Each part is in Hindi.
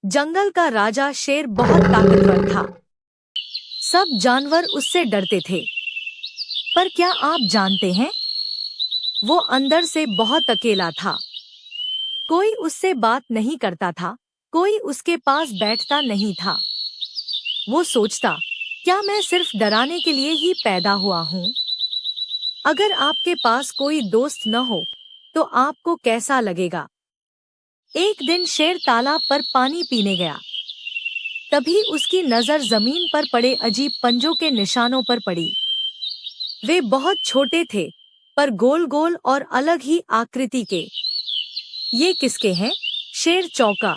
जंगल का राजा शेर बहुत ताकतवर था। सब जानवर उससे डरते थे। पर क्या आप जानते हैं, वो अंदर से बहुत अकेला था। कोई उससे बात नहीं करता था, कोई उसके पास बैठता नहीं था। वो सोचता, क्या मैं सिर्फ डराने के लिए ही पैदा हुआ हूँ? अगर आपके पास कोई दोस्त न हो, तो आपको कैसा लगेगा? एक दिन शेर तालाब पर पानी पीने गया। तभी उसकी नजर जमीन पर पड़े अजीब पंजों के निशानों पर पड़ी। वे बहुत छोटे थे, पर गोल गोल और अलग ही आकृति के। ये किसके हैं? शेर चौंका।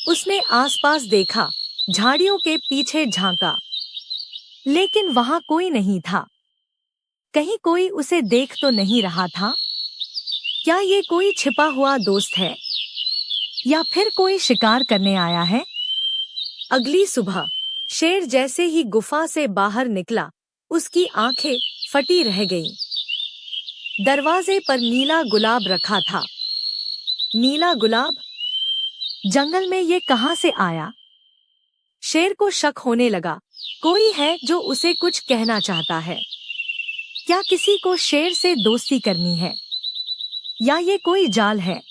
उसने आसपास देखा, झाड़ियों के पीछे झांका, लेकिन वहां कोई नहीं था। कहीं कोई उसे देख तो नहीं रहा था? क्या ये कोई छिपा हुआ दोस्त है, या फिर कोई शिकार करने आया है? अगली सुबह शेर जैसे ही गुफा से बाहर निकला, उसकी आंखें फटी रह गईं। दरवाजे पर नीला गुलाब रखा था। नीला गुलाब? जंगल में ये कहाँ से आया? शेर को शक होने लगा, कोई है जो उसे कुछ कहना चाहता है। क्या किसी को शेर से दोस्ती करनी है, या ये कोई जाल है?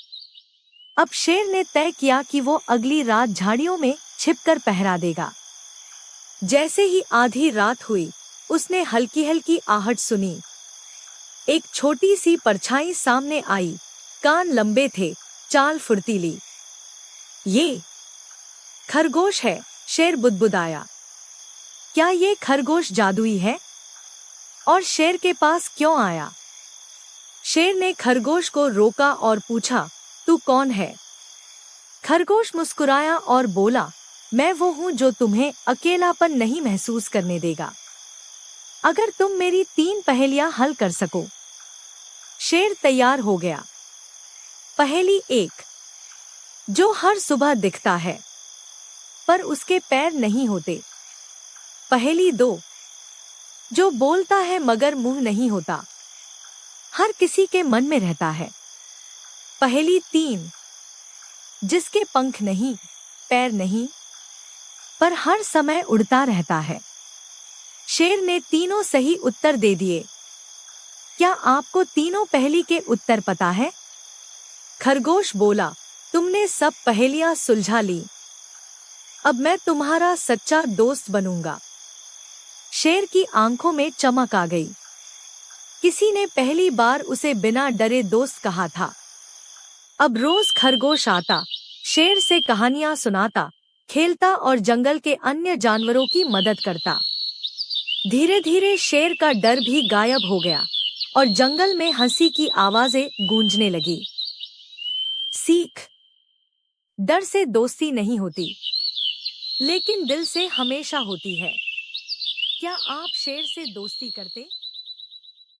अब शेर ने तय किया कि वो अगली रात झाड़ियों में छिपकर पहरा देगा। जैसे ही आधी रात हुई, उसने हल्की हल्की आहट सुनी। एक छोटी सी परछाई सामने आई। कान लंबे थे, चाल फुर्तीली। ये खरगोश है, शेर बुदबुदाया। क्या ये खरगोश जादुई है, और शेर के पास क्यों आया? शेर ने खरगोश को रोका और पूछा, तू कौन है? खरगोश मुस्कुराया और बोला, मैं वो हूँ जो तुम्हें अकेलापन नहीं महसूस करने देगा, अगर तुम मेरी 3 पहेलियां हल कर सको। शेर तैयार हो गया। पहेली 1, जो हर सुबह दिखता है, पर उसके पैर नहीं होते। पहेली 2, जो बोलता है मगर मुंह नहीं होता, हर किसी के मन में रहता है। पहेली 3, जिसके पंख नहीं, पैर नहीं, पर हर समय उड़ता रहता है। शेर ने तीनों सही उत्तर दे दिए। क्या आपको तीनों पहेली के उत्तर पता है? खरगोश बोला, तुमने सब पहेलियां सुलझा ली। अब मैं तुम्हारा सच्चा दोस्त बनूंगा। शेर की आंखों में चमक आ गई। किसी ने पहली बार उसे बिना डरे दोस्त कहा था। अब रोज खरगोश आता, शेर से कहानियां सुनाता, खेलता और जंगल के अन्य जानवरों की मदद करता। धीरे धीरे शेर का डर भी गायब हो गया, और जंगल में हंसी की आवाजें गूंजने लगी। सीख: डर से दोस्ती नहीं होती, लेकिन दिल से हमेशा होती है। क्या आप शेर से दोस्ती करते?